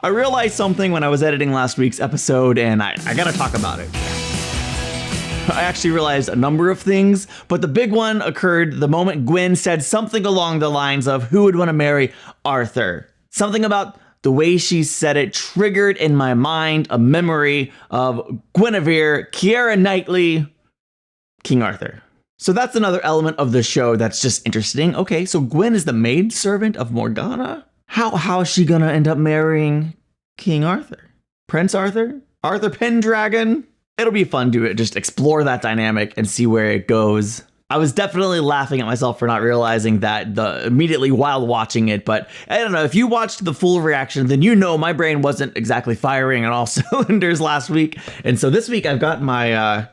I realized something when I was editing last week's episode, and I gotta talk about it. I actually realized a number of things, but the big one occurred the moment Gwen said something along the lines of who would want to marry Arthur. Something about the way she said it triggered in my mind a memory of Guinevere, Keira Knightley, King Arthur. So that's another element of the show that's just interesting. Okay, so Gwen is the maidservant of Morgana? How is she gonna end up marrying King Arthur? Prince Arthur? Arthur Pendragon? It'll be fun to just explore that dynamic and see where it goes. I was definitely laughing at myself for not realizing that immediately while watching it, but I don't know, if you watched the full reaction, then you know my brain wasn't exactly firing on all cylinders last week. And so this week I've got my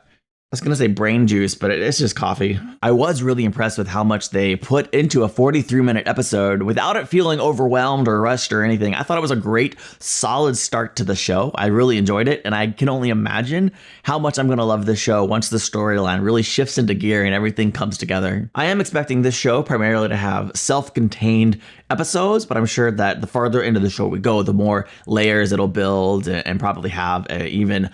I was going to say brain juice, but it's just coffee. I was really impressed with how much they put into a 43-minute episode without it feeling overwhelmed or rushed or anything. I thought it was a great, solid start to the show. I really enjoyed it, and I can only imagine how much I'm going to love this show once the storyline really shifts into gear and everything comes together. I am expecting this show primarily to have self-contained episodes, but I'm sure that the farther into the show we go, the more layers it'll build and probably have an even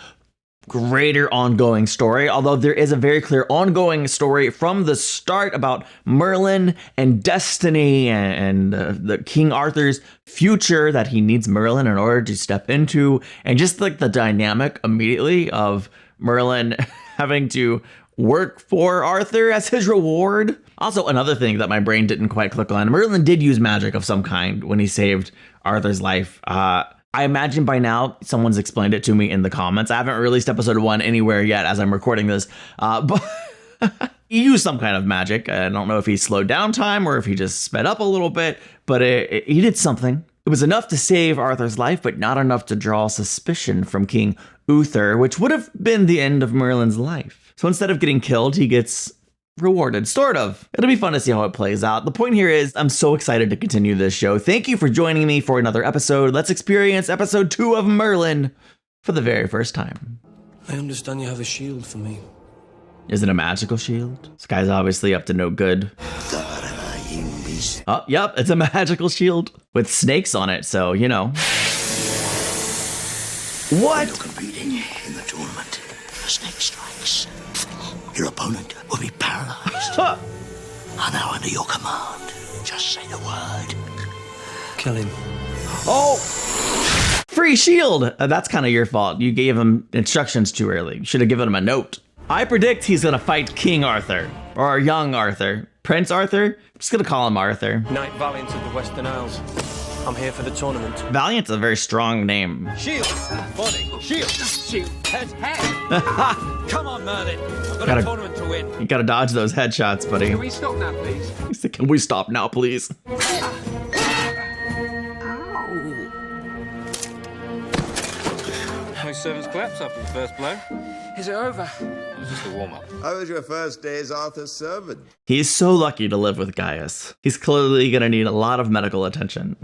greater ongoing story, although there is a very clear ongoing story from the start about Merlin and destiny and the King Arthur's future that he needs Merlin in order to step into, and just like the dynamic immediately of Merlin having to work for Arthur as his reward. Also, another thing that my brain didn't quite click on, Merlin did use magic of some kind when he saved Arthur's life. I imagine by now someone's explained it to me in the comments. I haven't released episode 1 anywhere yet as I'm recording this, but he used some kind of magic. I don't know if he slowed down time or if he just sped up a little bit, but he did something. It was enough to save Arthur's life, but not enough to draw suspicion from King Uther, which would have been the end of Merlin's life. So instead of getting killed, he gets rewarded, sort of. It'll be fun to see how it plays out. The point here is I'm so excited to continue this show. Thank you for joining me for another episode. Let's experience episode 2 of Merlin for the very first time. I understand you have a shield for me. Is it a magical shield? This guy's obviously up to no good. Oh, yep, it's a magical shield with snakes on it, so, you know. What? You're competing in the tournament. The snake strikes. Your opponent will be paralyzed. I'm now under your command. Just say the word. Kill him. Oh! Free shield! That's kind of your fault. You gave him instructions too early. You should have given him a note. I predict he's gonna fight King Arthur. Or young Arthur. Prince Arthur? I'm just gonna call him Arthur. Knight Valiant of the Western Isles. I'm here for the tournament. Valiant's a very strong name. Shield! Body! Shield! Shield! Head! Come on, Merlin! I've got a tournament to win. You gotta dodge those headshots, buddy. Can we stop now, please? He said, can we stop now, please? No servants collapse after the first blow. Is it over? It was just a warm-up. How was your first day as Arthur's servant? He's so lucky to live with Gaius. He's clearly gonna need a lot of medical attention.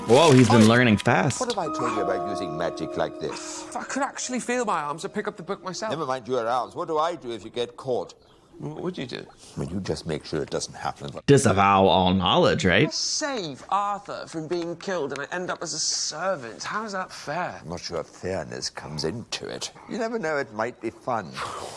Whoa, he's been learning fast. What have I told you about using magic like this? If I could actually feel my arms, I'd pick up the book myself. Never mind your arms. What do I do if you get caught? What would you do? Well, you just make sure it doesn't happen. Disavow all knowledge, right? Save Arthur from being killed and I end up as a servant. How is that fair? I'm not sure fairness comes into it. You never know, it might be fun.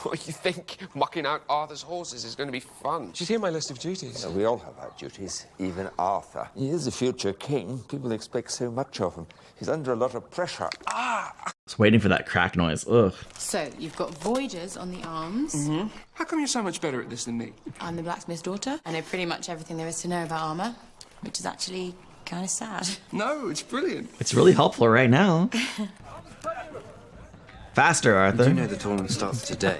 What, you think mucking out Arthur's horses is going to be fun? Did you hear my list of duties? We all have our duties, even Arthur. He is a future king. People expect so much of him. He's under a lot of pressure. I was waiting for that crack noise. Ugh. So, you've got voiders on the arms. Mm-hmm. How come you're so much better at this than me? I'm the blacksmith's daughter. I know pretty much everything there is to know about armour, which is actually kind of sad. No, it's brilliant. It's really helpful right now. Faster, Arthur. You know the tournament starts today.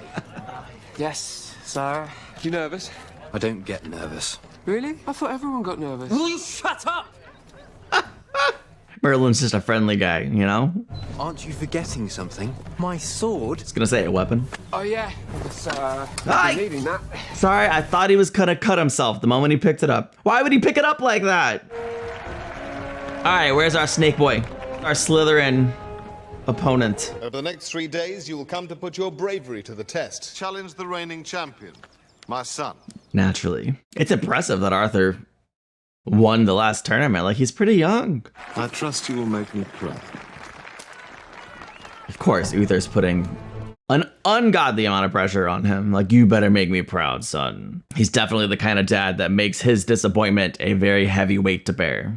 Yes, sir. You nervous? I don't get nervous. Really? I thought everyone got nervous. Will you shut up? Merlin's just a friendly guy, you know? Aren't you forgetting something? My sword? I was gonna say a weapon. Oh, yeah. It's, Hi. needing that. Sorry, I thought he was gonna cut himself the moment he picked it up. Why would he pick it up like that? All right, where's our snake boy? Our Slytherin opponent. Over the next 3 days, you will come to put your bravery to the test. Challenge the reigning champion, my son. Naturally. It's impressive that Arthur won the last tournament. Like, he's pretty young. I trust you will make me proud. Of course, Uther's putting an ungodly amount of pressure on him. Like, you better make me proud, son. He's definitely the kind of dad that makes his disappointment a very heavy weight to bear.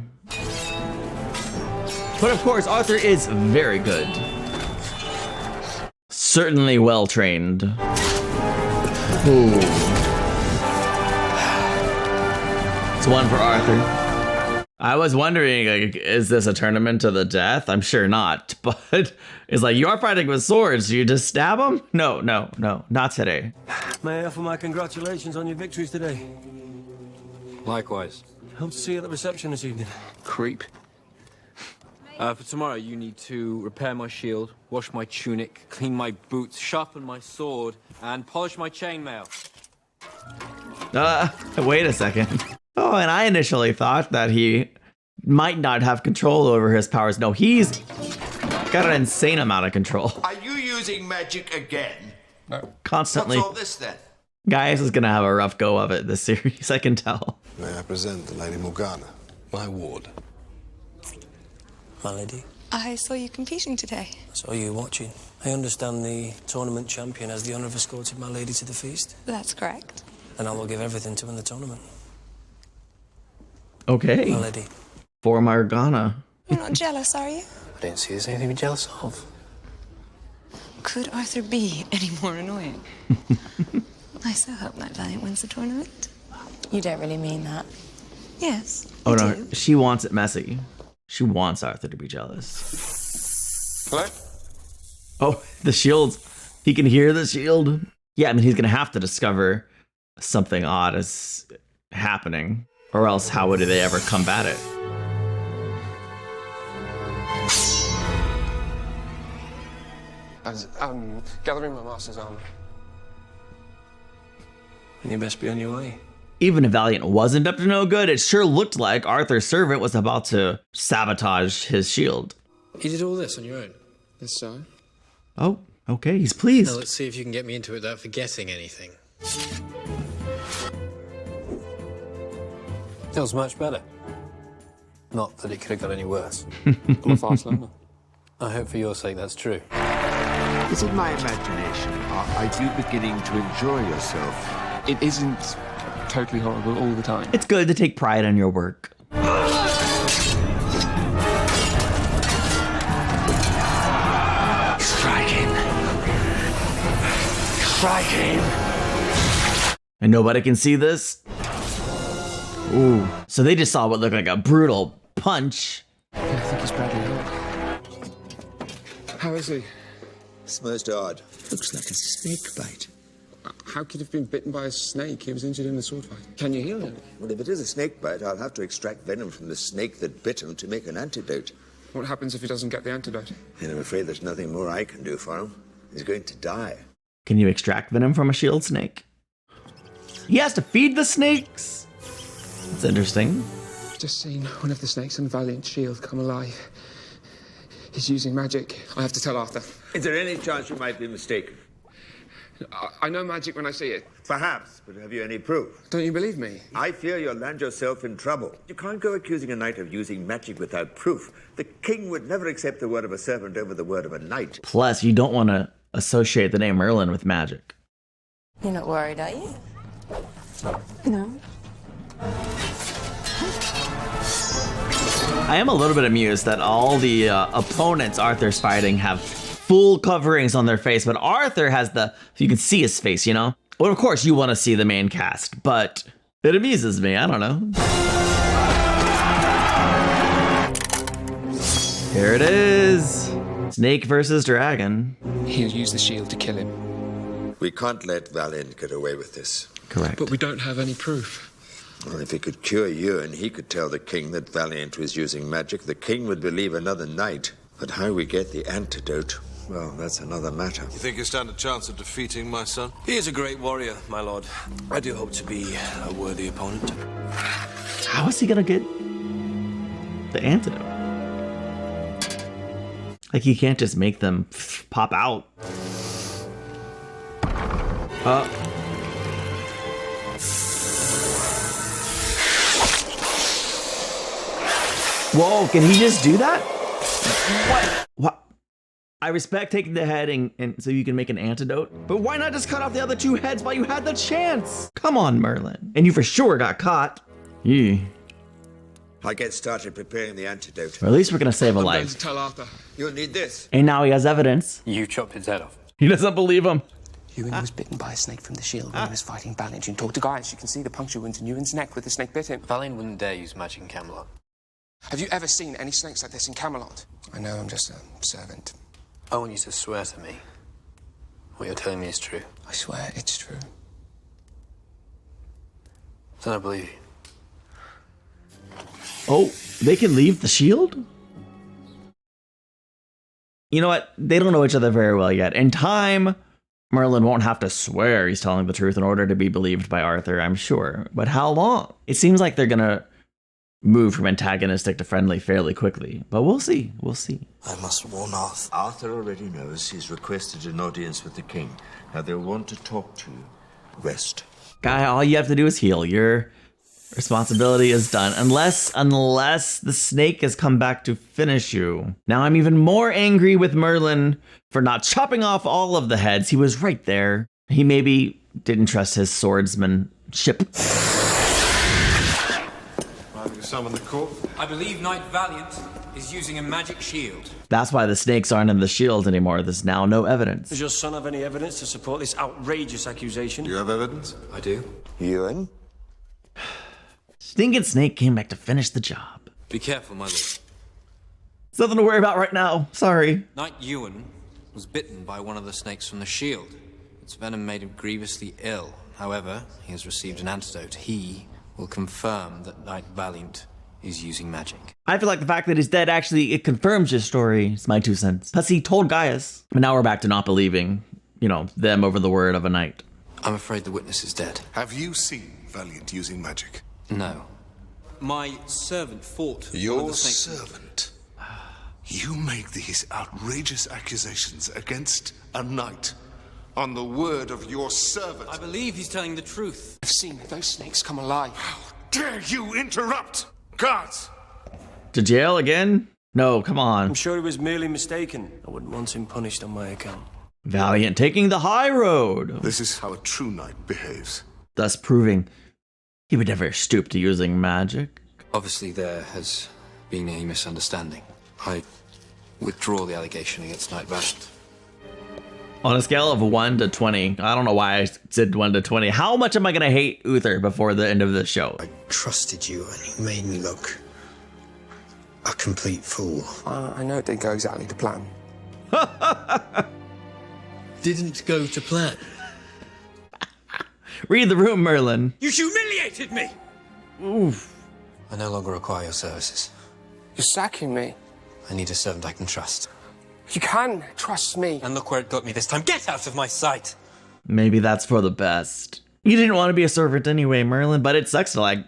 But of course, Arthur is very good. Certainly well trained. Ooh. It's one for Arthur. I was wondering, like, is this a tournament to the death? I'm sure not, but it's like, you are fighting with swords. You just stab them? No, not today. May I offer my congratulations on your victories today? Likewise. Hope to see you at the reception this evening. Creep. For tomorrow, you need to repair my shield, wash my tunic, clean my boots, sharpen my sword, and polish my chainmail. Wait a second. Oh, and I initially thought that he might not have control over his powers. No, he's got an insane amount of control. Are you using magic again? Constantly. What's all this then? Guys is gonna have a rough go of it this series, I can tell. May I present the Lady Morgana, my ward. My lady, I saw you competing today. I saw you watching. I understand the tournament champion has the honour of escorting my lady to the feast. That's correct. And I will give everything to win the tournament. Okay. My lady. For Morgana. You're not jealous, are you? I didn't see there's anything to be jealous of. Could Arthur be any more annoying? I so hope that Valiant wins the tournament. You don't really mean that. Yes. Oh I no, do. she wants it messy. She wants Arthur to be jealous. Hello? Oh, the shield. He can hear the shield. Yeah, I mean, he's gonna have to discover something odd is happening, or else how would they ever combat it? I'm gathering my master's armor. And you best be on your way. Even if Valiant wasn't up to no good, it sure looked like Arthur's servant was about to sabotage his shield. You did all this on your own? Yes, sir. Oh, okay, he's pleased. Now let's see if you can get me into it without forgetting anything. That was much better. Not that it could have got any worse. I'm a fast learner. I hope for your sake that's true. Is it my imagination? Are you beginning to enjoy yourself? It isn't totally horrible all the time. It's good to take pride in your work. Striking. Striking. And nobody can see this? Ooh. So they just saw what looked like a brutal punch. I think he's badly hurt. How is he? It's most odd. Looks like a snake bite. How could he have been bitten by a snake? He was injured in the sword fight. Can you heal him? Well, if it is a snake bite, I'll have to extract venom from the snake that bit him to make an antidote. What happens if he doesn't get the antidote? And I'm afraid there's nothing more I can do for him. He's going to die. Can you extract venom from a shield snake? He has to feed the snakes? That's interesting. Just seen one of the snakes on Valiant's shield come alive. He's using magic. I have to tell Arthur. Is there any chance you might be mistaken? I know magic when I see it. Perhaps, but have you any proof? Don't you believe me? I fear you'll land yourself in trouble. You can't go accusing a knight of using magic without proof. The king would never accept the word of a servant over the word of a knight. Plus, you don't want to associate the name Merlin with magic. You're not worried, are you? No. I am a little bit amused that all the opponents Arthur's fighting have full coverings on their face, but Arthur has you can see his face, you know? Well, of course, you want to see the main cast, but it amuses me. I don't know. Here it is. Snake versus dragon. He'll use the shield to kill him. We can't let Valiant get away with this. Correct. But we don't have any proof. Well, if he could cure you and he could tell the king that Valiant was using magic, the king would believe another knight. But how we get the antidote, well, that's another matter. You think you stand a chance of defeating my son? He is a great warrior, my lord. I do hope to be a worthy opponent. How is he gonna get the antidote? Like, he can't just make them pop out. Whoa, can he just do that? What? I respect taking the head and so you can make an antidote, but why not just cut off the other 2 heads while you had the chance? Come on, Merlin. And you for sure got caught. Yeah. I get started preparing the antidote. Or at least we're gonna save a I'm going life. to tell Arthur. You'll need this. And now he has evidence. You chopped his head off. He doesn't believe him. Ewan was bitten by a snake from the shield when he was fighting Valiant. You can talk to Gaius. You can see the puncture wounds in Ewan's neck where the snake bit him. Valiant wouldn't dare use magic in Camelot. Have you ever seen any snakes like this in Camelot? I know, I'm just a servant. I want you to swear to me what you're telling me is true. I swear it's true. Then I believe you. Oh, they can leave the shield? You know what? They don't know each other very well yet. In time, Merlin won't have to swear he's telling the truth in order to be believed by Arthur, I'm sure. But how long? It seems like they're gonna move from antagonistic to friendly fairly quickly. But we'll see. We'll see. I must warn Arthur. Arthur already knows he's requested an audience with the king. Now they'll want to talk to you. Rest. Guy, all you have to do is heal. Your responsibility is done. Unless the snake has come back to finish you. Now I'm even more angry with Merlin for not chopping off all of the heads. He was right there. He maybe didn't trust his swordsmanship. Have you summoned the court? I believe Knight Valiant is using a magic shield. That's why the snakes aren't in the shield anymore. There's now no evidence. Does your son have any evidence to support this outrageous accusation? You have evidence? I do. Ewan? Stinking Snake came back to finish the job. Be careful, my lord. It's nothing to worry about right now. Sorry. Knight Ewan was bitten by one of the snakes from the shield. Its venom made him grievously ill. However, he has received an antidote. He will confirm that Knight Valiant is using magic. I feel like the fact that he's dead actually, it confirms your story. It's my 2 cents. Plus he told Gaius. But now we're back to not believing, you know, them over the word of a knight. I'm afraid the witness is dead. Have you seen Valiant using magic? No. My servant fought one of Your the snakes. servant? You make these outrageous accusations against a knight on the word of your servant. I believe he's telling the truth. I've seen those snakes come alive. How dare you interrupt? Guards! To jail again? No, come on. I'm sure he was merely mistaken. I wouldn't want him punished on my account. Valiant taking the high road. This is how a true knight behaves. Thus proving he would never stoop to using magic. Obviously there has been a misunderstanding. I withdraw the allegation against Knight Valiant. On a scale of 1 to 20, I don't know why I said 1 to 20. How much am I gonna hate Uther before the end of the show? I trusted you and you made me look a complete fool. I know it didn't go exactly to plan. Didn't go to plan. Read the room, Merlin. You humiliated me! Oof. I no longer require your services. You're sacking me. I need a servant I can trust. You can trust me. And look where it got me this time. Get out of my sight! Maybe that's for the best. You didn't want to be a servant anyway, Merlin, but it sucks to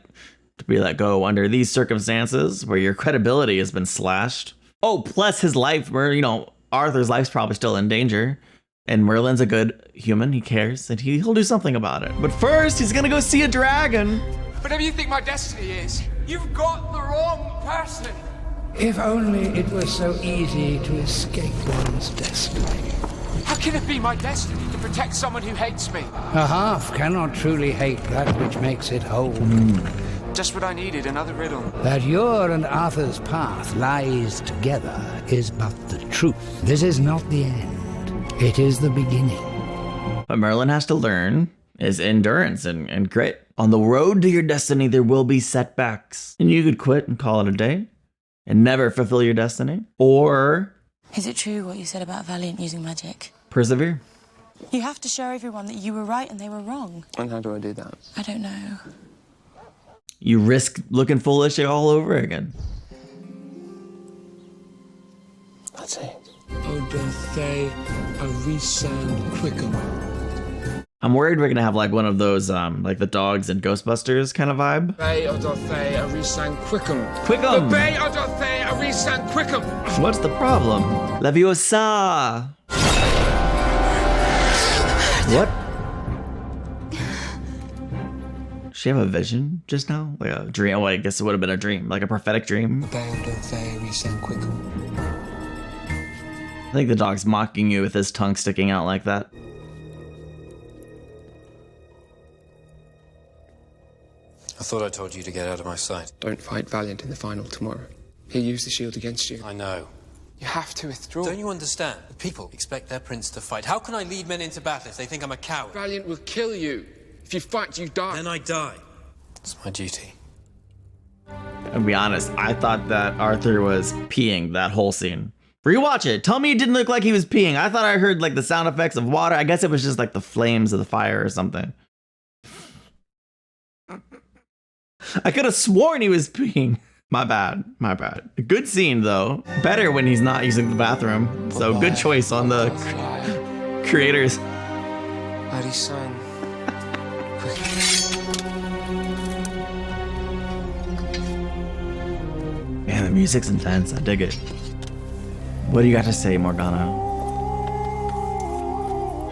be let go under these circumstances where your credibility has been slashed. Oh, plus his life, you know, Arthur's life's probably still in danger. And Merlin's a good human, he cares, and he'll do something about it. But first, he's gonna go see a dragon. Whatever you think my destiny is, you've got the wrong person. If only it were so easy to escape one's destiny. How can it be my destiny to protect someone who hates me? A half cannot truly hate that which makes it whole. Just what I needed, another riddle. That your and Arthur's path lies together is but the truth. This is not the end. It is the beginning. What Merlin has to learn is endurance and grit. On the road to your destiny, there will be setbacks. And you could quit and call it a day and never fulfill your destiny. Or Is it true what you said about Valiant using magic? persevere. You have to show everyone that you were right and they were wrong. And how do I do that? I don't know. You risk looking foolish all over again. That's it. Odothe Arisan Quickum. I'm worried we're gonna have like one of those, like the dogs in Ghostbusters kind of vibe. Bay Odothe Arisan Quickum. Quickum! Bay Odothe Arisan Quickum. What's the problem? Leviosa! What? she have a vision just now? Like a dream? Oh, I guess it would have been a dream, like a prophetic dream. I think the dog's mocking you with his tongue sticking out like that. I thought I told you to get out of my sight. Don't fight Valiant in the final tomorrow. He'll use the shield against you. I know. You have to withdraw. Don't you understand? The people expect their prince to fight. How can I lead men into battle if they think I'm a coward? Valiant will kill you. If you fight, you die. Then I die. It's my duty. I'll be honest, I thought that Arthur was peeing that whole scene. Rewatch it. Tell me it didn't look like he was peeing. I thought I heard like the sound effects of water. I guess it was just like the flames of the fire or something. I could have sworn he was peeing. My bad. My bad. Good scene though. Better when he's not using the bathroom. So good choice on the creators. Bloody son. Man, the music's intense. I dig it. What do you got to say, Morgana?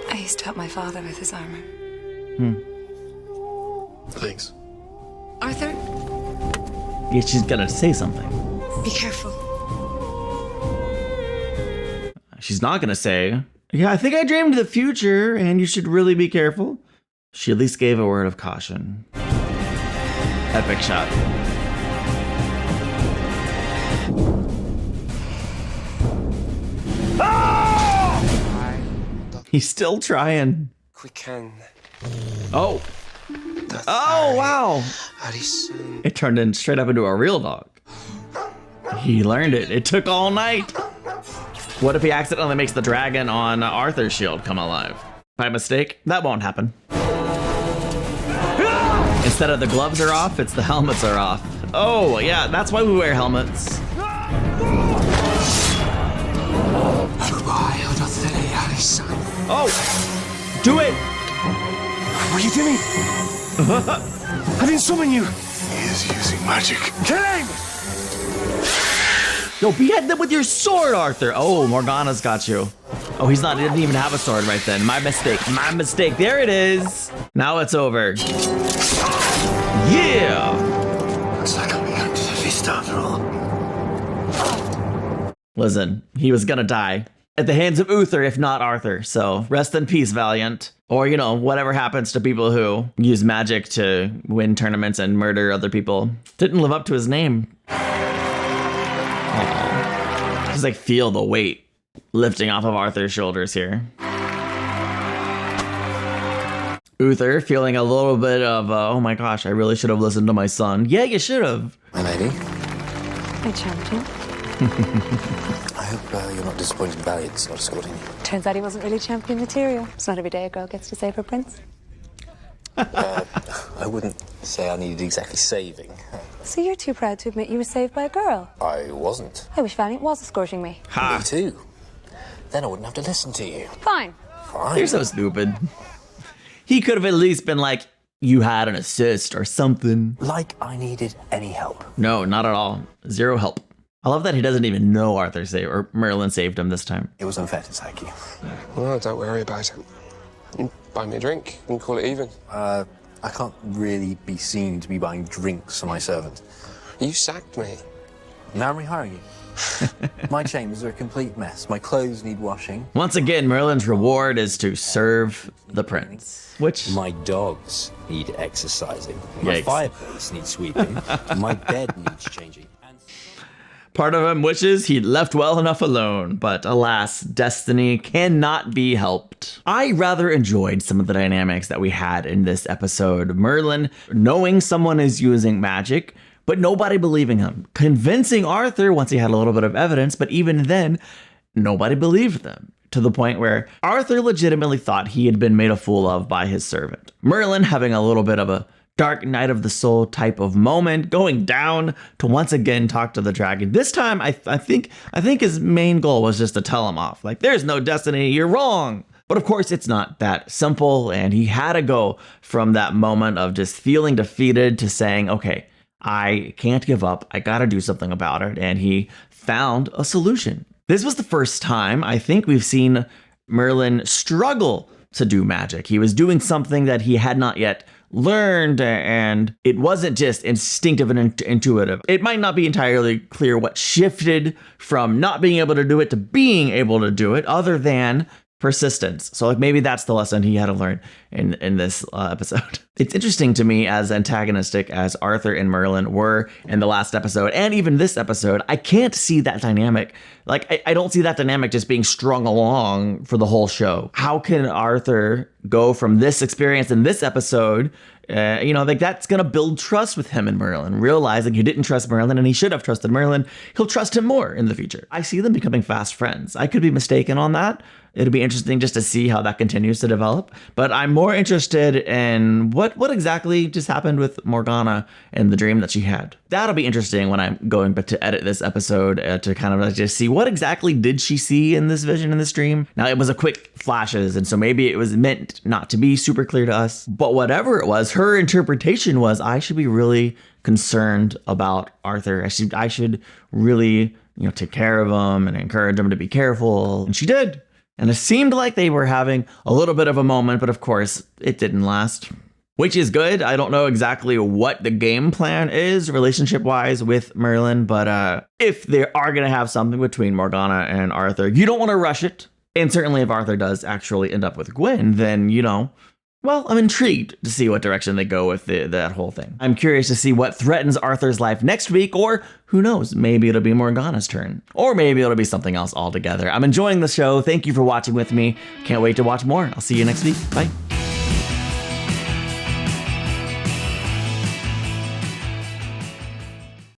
I used to help my father with his armor. Thanks. Arthur, Yeah, she's gonna say something. be careful. She's not gonna say, yeah, I think I dreamed the future and you should really be careful. She at least gave a word of caution. Epic shot. He's still trying. We can. Oh. Oh, wow. Bloody son. It turned in straight up into a real dog. He learned it. It took all night. What if he accidentally makes the dragon on Arthur's shield come alive? By mistake? That won't happen. Instead of the gloves are off, it's the helmets are off. Oh, yeah, that's why we wear helmets. Oh, do it. What are you doing? I didn't summon you. He is using magic. Kill him! Yo, behead them with your sword, Arthur. Oh, Morgana's got you. Oh, he didn't even have a sword right then. My mistake. My mistake. There it is. Now it's over. Yeah. Looks like I'll be going to the feast after all. Listen, he was gonna die at the hands of Uther, if not Arthur. So rest in peace, Valiant. Or, you know, whatever happens to people who use magic to win tournaments and murder other people. Didn't live up to his name. Aww. Just like feel the weight lifting off of Arthur's shoulders here. Uther feeling a little bit of, oh my gosh, I really should have listened to my son. Yeah, you should have. My lady. My champion. I hope you're not disappointed Valiant's not escorting you. Turns out he wasn't really champion material. It's not every day a girl gets to save her prince. I wouldn't say I needed exactly saving. So you're too proud to admit you were saved by a girl? I wasn't. I wish Valiant was escorting me. Me too. Then I wouldn't have to listen to you. Fine. Fine. You're so stupid. He could have at least been like, you had an assist or something. Like I needed any help. No, not at all. Zero help. I love that he doesn't even know Arthur saved, or Merlin saved him this time. It was unfair to thank you. Well, don't worry about it. You buy me a drink and call it even. I can't really be seen to be buying drinks for my servant. You sacked me. Now I'm rehiring you. My chambers are a complete mess. My clothes need washing. Once again, Merlin's reward is to serve the prince. Which... My dogs need exercising. My Yikes. fireplace needs sweeping. My bed needs changing. Part of him wishes he'd left well enough alone, but alas, destiny cannot be helped. I rather enjoyed some of the dynamics that we had in this episode. Merlin knowing someone is using magic, but nobody believing him. Convincing Arthur once he had a little bit of evidence, but even then, nobody believed them. To the point where Arthur legitimately thought he had been made a fool of by his servant. Merlin having a little bit of a dark night of the soul type of moment, going down to once again talk to the dragon. This time, I think his main goal was just to tell him off. Like, there's no destiny, you're wrong. But of course, it's not that simple, and he had to go from that moment of just feeling defeated to saying, okay, I can't give up, I gotta do something about it, and he found a solution. This was the first time I think we've seen Merlin struggle to do magic. He was doing something that he had not yet learned, and it wasn't just instinctive and intuitive. It might not be entirely clear what shifted from not being able to do it to being able to do it, other than persistence. So like maybe that's the lesson he had to learn in this episode. It's interesting to me, as antagonistic as Arthur and Merlin were in the last episode and even this episode, I can't see that dynamic. Like I don't see that dynamic just being strung along for the whole show. How can Arthur go from this experience in this episode, like that's gonna build trust with him and Merlin, realizing he didn't trust Merlin and he should have trusted Merlin. He'll trust him more in the future. I see them becoming fast friends. I could be mistaken on that. It'll be interesting just to see how that continues to develop. But I'm more interested in what exactly just happened with Morgana and the dream that she had. That'll be interesting when I'm going back to edit this episode to kind of just see what exactly did she see in this vision, in this dream. Now, it was a quick flashes, and so maybe it was meant not to be super clear to us. But whatever it was, her interpretation was, I should be really concerned about Arthur. I should really, take care of him and encourage him to be careful. And she did. And it seemed like they were having a little bit of a moment, but of course, it didn't last. Which is good. I don't know exactly what the game plan is relationship-wise with Merlin, but if they are going to have something between Morgana and Arthur, you don't want to rush it. And certainly if Arthur does actually end up with Gwen, then, well, I'm intrigued to see what direction they go with that whole thing. I'm curious to see what threatens Arthur's life next week, or who knows, maybe it'll be Morgana's turn. Or maybe it'll be something else altogether. I'm enjoying the show. Thank you for watching with me. Can't wait to watch more. I'll see you next week. Bye.